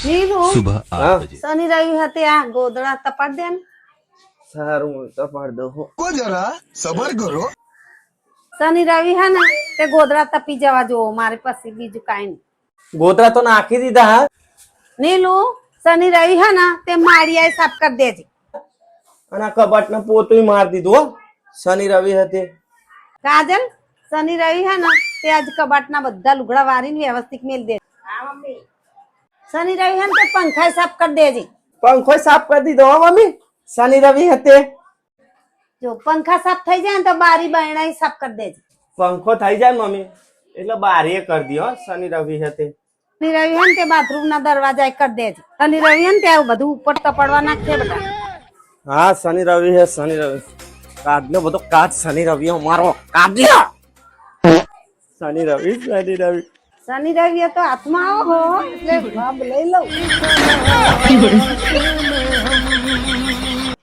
નીલુ सुबह 8 बजे। શનિ રવિ હતી આ ગોદડા તપાડ દે ને સારું તપાડ દો को जरा सबर करो। શનિ રવિ હે ને તે ગોદડા તપી જવા જોવો મારી પાસે બીજું કાઈ નહીં ગોતરા તો નાખી દીધા હા નીલુ શનિ રવિ હે ને તે માળિયા સાફ કરી દેજે અને આ કબાટ ને પોતું મારી દીધું હો શનિ રવિ હતી કાજલ શનિ રવિ હે ને તે આજ કબાટના બધા લુગડા વારીને વ્યવસ્થિત મેલ દે શનિ રવિ હે ને તે પંખા સાફ કરી દેજે પંખો સાફ કરી દીધો હો મમ્મી શનિ રવિ હતી જો પંખા સાફ થઈ જાય ને તો બારી બારણા સાફ કરી દેજે પંખો થઈ જાય મમ્મી એટલે બારીએ કરી દી હો શનિ રવિ હતી શનિ રવિ હે ને તે બાથરૂમ ના દરવાજા કરી દેજે શનિ રવિ હે ને તે આવું બધું ઉપર તપડવા નાખે બધા હા શનિ રવિ હે શનિ રવિ કાઢલો બધો કાચ શનિ રવિ મારો કાઢલો શનિ રવિ શનિ રવિ શનિ રવિ તો હાથમાં આવો હો એટલે ભાગ લઈ લઉં